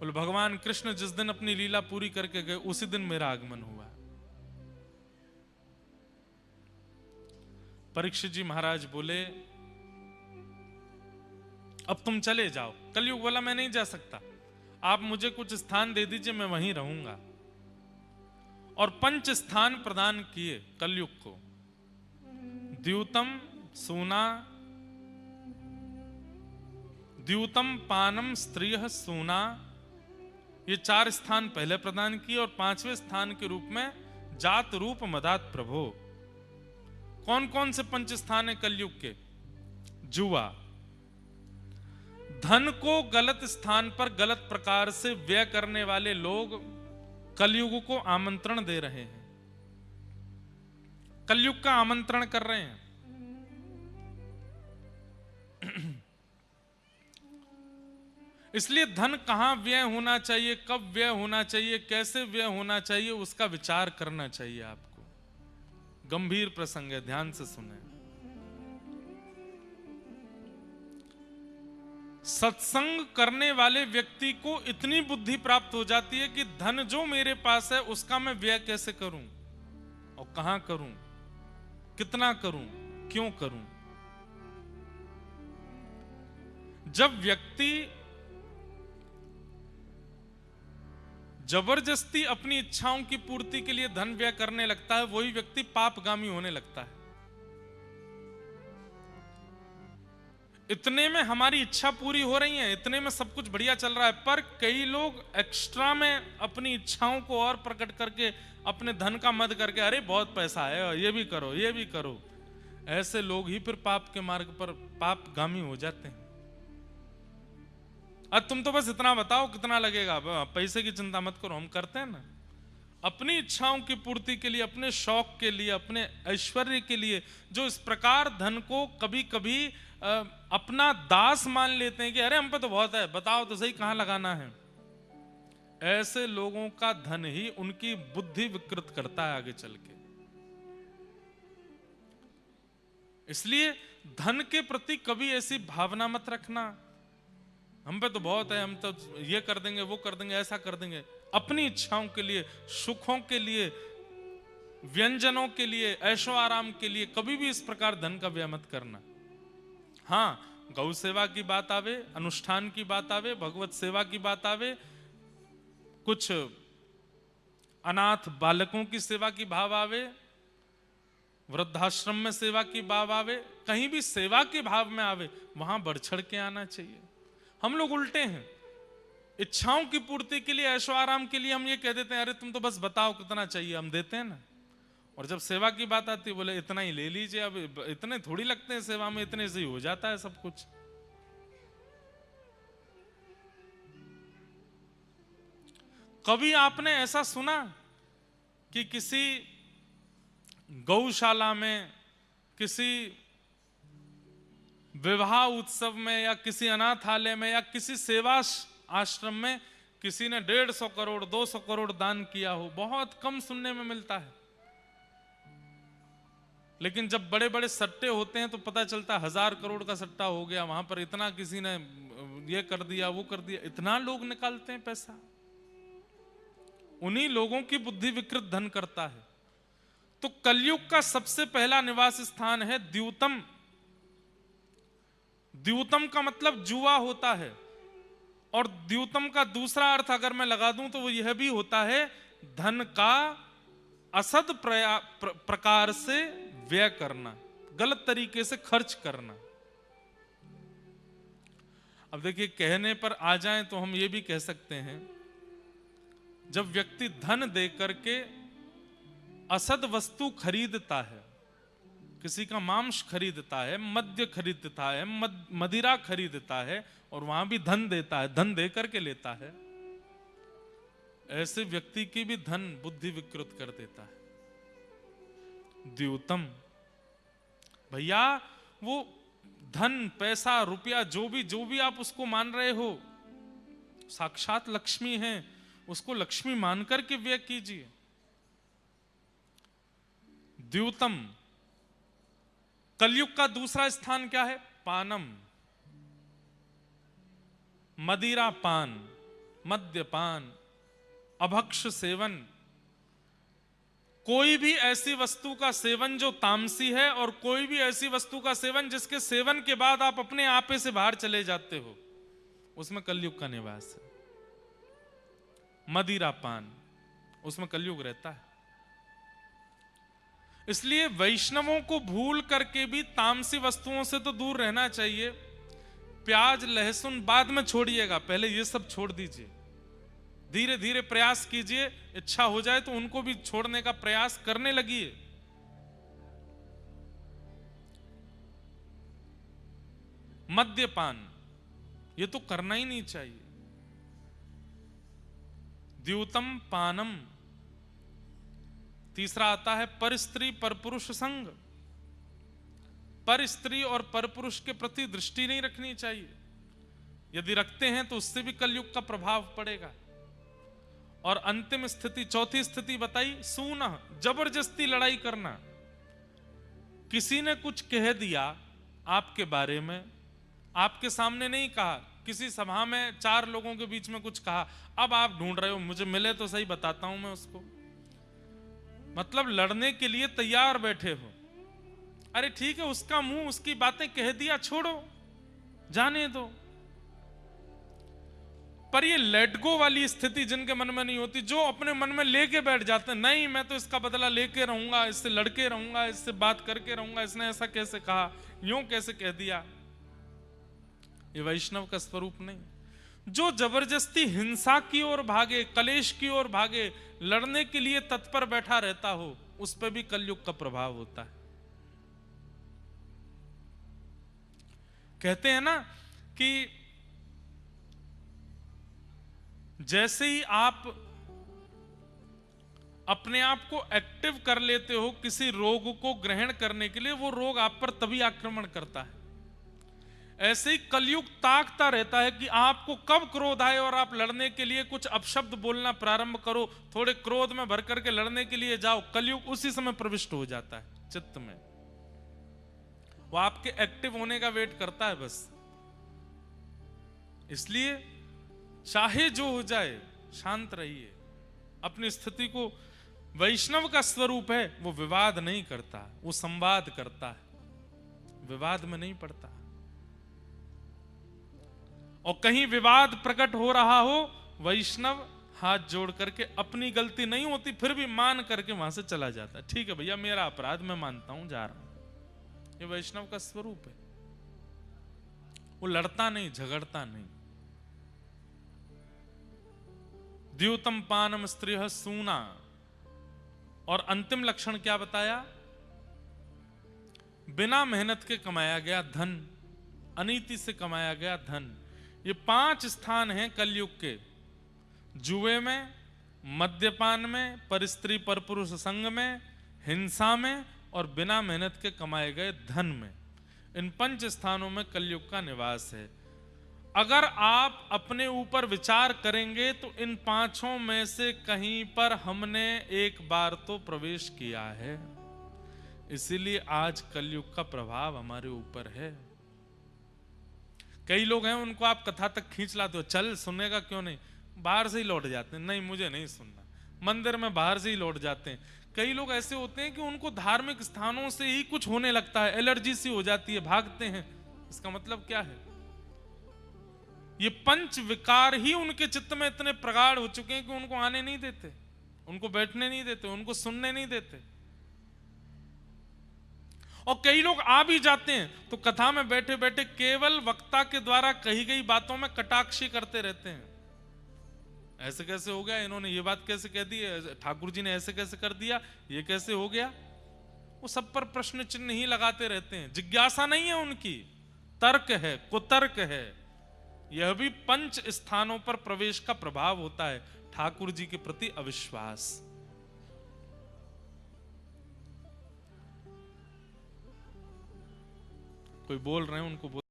बोले भगवान कृष्ण जिस दिन अपनी लीला पूरी करके गए उसी दिन मेरा आगमन हुआ। परीक्षित जी महाराज बोले अब तुम चले जाओ। कलयुग बोला मैं नहीं जा सकता, आप मुझे कुछ स्थान दे दीजिए, मैं वहीं रहूंगा। और 5 स्थान प्रदान किए कलयुग को। द्यूतम सूना, द्यूतम पानम स्त्रिय सूना, ये 4 स्थान पहले प्रदान किए। और 5वें स्थान के रूप में जात रूप मदात प्रभो। कौन कौन से 5 स्थान है कलयुग के? जुआ, धन को गलत स्थान पर गलत प्रकार से व्यय करने वाले लोग कलयुग को आमंत्रण दे रहे हैं, कलयुग का आमंत्रण कर रहे हैं। इसलिए धन कहां व्यय होना चाहिए, कब व्यय होना चाहिए, कैसे व्यय होना चाहिए, उसका विचार करना चाहिए आपको। गंभीर प्रसंग है, ध्यान से सुने। सत्संग करने वाले व्यक्ति को इतनी बुद्धि प्राप्त हो जाती है कि धन जो मेरे पास है उसका मैं व्यय कैसे करूं और कहां करूं, कितना करूं, क्यों करूं। जब व्यक्ति जबरदस्ती अपनी इच्छाओं की पूर्ति के लिए धन व्यय करने लगता है, वही व्यक्ति पापगामी होने लगता है। इतने में हमारी इच्छा पूरी हो रही है, इतने में सब कुछ बढ़िया चल रहा है, पर कई लोग एक्स्ट्रा में अपनी इच्छाओं को और प्रकट करके अपने धन का मद करके अरे बहुत पैसा है, ये भी करो, ये भी करो। ऐसे लोग ही फिर पाप के मार्ग पर पापगामी हो जाते हैं। अब तुम तो बस इतना बताओ कितना लगेगा, पैसे की चिंता मत करो, हम करते हैं ना। अपनी इच्छाओं की पूर्ति के लिए, अपने शौक के लिए, अपने ऐश्वर्य के लिए जो इस प्रकार धन को कभी कभी अपना दास मान लेते हैं कि अरे हम पे तो बहुत है, बताओ तो सही कहां लगाना है। ऐसे लोगों का धन ही उनकी बुद्धि विकृत करता है आगे चल के। इसलिए धन के प्रति कभी ऐसी भावना मत रखना हम पे तो बहुत है, हम तो ये कर देंगे, वो कर देंगे, ऐसा कर देंगे। अपनी इच्छाओं के लिए, सुखों के लिए, व्यंजनों के लिए, ऐशो आराम के लिए कभी भी इस प्रकार धन का व्यय मत करना। हाँ, गौ सेवा की बात आवे, अनुष्ठान की बात आवे, भगवत सेवा की बात आवे, कुछ अनाथ बालकों की सेवा की भाव आवे, वृद्धाश्रम में सेवा की भाव आवे, कहीं भी सेवा के भाव में आवे, वहां बढ़ चढ़ के आना चाहिए। हम लोग उल्टे हैं, इच्छाओं की पूर्ति के लिए, ऐशो आराम के लिए हम ये कह देते हैं अरे तुम तो बस बताओ कितना चाहिए, हम देते हैं ना। और जब सेवा की बात आती है बोले इतना ही ले लीजिए, अब इतने थोड़ी लगते हैं सेवा में, इतने से ही हो जाता है सब कुछ। कभी आपने ऐसा सुना कि किसी गौशाला में, किसी विवाह उत्सव में, या किसी अनाथालय में, या किसी सेवा आश्रम में किसी ने 150 करोड़ 200 करोड़ दान किया हो? बहुत कम सुनने में मिलता है। लेकिन जब बड़े बड़े सट्टे होते हैं तो पता चलता है 1000 करोड़ का सट्टा हो गया, वहां पर इतना किसी ने ये कर दिया, वो कर दिया, इतना लोग निकालते हैं पैसा। उन्हीं लोगों की बुद्धि विकृत धन करता है। तो कलयुग का सबसे पहला निवास स्थान है द्यूतम। द्यूतम का मतलब जुआ होता है, और द्यूतम का दूसरा अर्थ अगर मैं लगा दूं तो वो यह भी होता है धन का असद प्रकार से व्यय करना, गलत तरीके से खर्च करना। अब देखिए, कहने पर आ जाएं तो हम ये भी कह सकते हैं, जब व्यक्ति धन दे करके असद वस्तु खरीदता है, किसी का मांस खरीदता है, मद्य खरीदता है, मदिरा खरीदता है, और वहां भी धन देता है, धन दे करके लेता है, ऐसे व्यक्ति की भी धन बुद्धि विकृत कर देता है। द्यूतम भैया, वो धन, पैसा, रुपया, जो भी आप उसको मान रहे हो, साक्षात लक्ष्मी है, उसको लक्ष्मी मानकर के व्यय कीजिए। द्यूतम। कलयुग का दूसरा स्थान क्या है? पानम, मदिरा पान। मद्यपान, अभक्ष सेवन, कोई भी ऐसी वस्तु का सेवन जो तामसी है और कोई भी ऐसी वस्तु का सेवन जिसके सेवन के बाद आप अपने आपे से बाहर चले जाते हो, उसमें कलयुग का निवास है। मदिरा पान, उसमें कलयुग रहता है। इसलिए वैष्णवों को भूल करके भी तामसी वस्तुओं से तो दूर रहना चाहिए। प्याज लहसुन बाद में छोड़िएगा, पहले ये सब छोड़ दीजिए। धीरे धीरे प्रयास कीजिए, इच्छा हो जाए तो उनको भी छोड़ने का प्रयास करने लगिए। मद्यपान ये तो करना ही नहीं चाहिए। द्यूतम पानम, तीसरा आता है पर स्त्री पर पुरुष संग। पर स्त्री और पर पुरुष के प्रति दृष्टि नहीं रखनी चाहिए। यदि रखते हैं तो उससे भी कलयुग का प्रभाव पड़ेगा। और अंतिम स्थिति, चौथी स्थिति बताई, सूना, जबरदस्ती लड़ाई करना। किसी ने कुछ कह दिया आपके बारे में, आपके सामने नहीं कहा, किसी सभा में 4 लोगों के बीच में कुछ कहा, अब आप ढूंढ रहे हो मुझे मिले तो सही, बताता हूं मैं उसको। मतलब लड़ने के लिए तैयार बैठे हो। अरे ठीक है, उसका मुंह उसकी बातें कह दिया, छोड़ो, जाने दो। पर ये लेट गो वाली स्थिति जिनके मन में नहीं होती, जो अपने मन में लेके बैठ जाते हैं, नहीं मैं तो इसका बदला लेके रहूंगा, इससे लड़के रहूंगा, इससे बात करके रहूंगा, इसने ऐसा कैसे कहा, यूं कैसे कह दिया। ये वैष्णव का स्वरूप नहीं। जो जबरदस्ती हिंसा की ओर भागे, कलेश की ओर भागे, लड़ने के लिए तत्पर बैठा रहता हो, उस पर भी कलयुग का प्रभाव होता है। कहते हैं ना कि जैसे ही आप अपने आप को एक्टिव कर लेते हो किसी रोग को ग्रहण करने के लिए, वो रोग आप पर तभी आक्रमण करता है। ऐसे ही कलयुग ताकता रहता है कि आपको कब क्रोध आए और आप लड़ने के लिए कुछ अपशब्द बोलना प्रारंभ करो, थोड़े क्रोध में भर करके लड़ने के लिए जाओ, कलयुग उसी समय प्रविष्ट हो जाता है चित्त में। वो आपके एक्टिव होने का वेट करता है बस। इसलिए चाहे जो हो जाए, शांत रहिए, अपनी स्थिति को। वैष्णव का स्वरूप है, वो विवाद नहीं करता, वो संवाद करता है, विवाद में नहीं पड़ता। और कहीं विवाद प्रकट हो रहा हो, वैष्णव हाथ जोड़ करके, अपनी गलती नहीं होती फिर भी मान करके वहां से चला जाता है। ठीक है भैया, मेरा अपराध, मैं मानता हूं, जा रहा हूं। ये वैष्णव का स्वरूप है। वो लड़ता नहीं, झगड़ता नहीं। द्यूतम पानम स्त्रियः सूना। और अंतिम लक्षण क्या बताया? बिना मेहनत के कमाया गया धन, अनीति से कमाया गया धन। ये 5 स्थान हैं कलयुग के। जुए में, मद्यपान में, पर स्त्री पर पुरुष संग में, हिंसा में और बिना मेहनत के कमाए गए धन में। इन 5 स्थानों में कलयुग का निवास है। अगर आप अपने ऊपर विचार करेंगे तो इन 5 में से कहीं पर हमने एक बार तो प्रवेश किया है। इसीलिए आज कलयुग का प्रभाव हमारे ऊपर है। कई लोग हैं, उनको आप कथा तक खींच लाते हो, चल सुनेगा क्यों नहीं, बाहर से ही लौट जाते हैं, नहीं मुझे नहीं सुनना। मंदिर में बाहर से ही लौट जाते हैं। कई लोग ऐसे होते हैं कि उनको धार्मिक स्थानों से ही कुछ होने लगता है, एलर्जी सी हो जाती है, भागते हैं। इसका मतलब क्या है? ये 5 विकार ही उनके चित्त में इतने प्रगाढ़ हो चुके हैं कि उनको आने नहीं देते, उनको बैठने नहीं देते, उनको सुनने नहीं देते। और कई लोग आ भी जाते हैं तो कथा में बैठे बैठे केवल वक्ता के द्वारा कही गई बातों में कटाक्षी करते रहते हैं। ऐसे कैसे हो गया, इन्होंने ये बात कैसे कह दी, ठाकुर जी ने ऐसे कैसे कर दिया, ये कैसे हो गया। वो सब पर प्रश्न चिन्ह ही लगाते रहते हैं। जिज्ञासा नहीं है उनकी, तर्क है, कुतर्क है। यह भी 5 स्थानों पर प्रवेश का प्रभाव होता है। ठाकुर जी के प्रति अविश्वास। कोई बोल रहे हैं, उनको बोल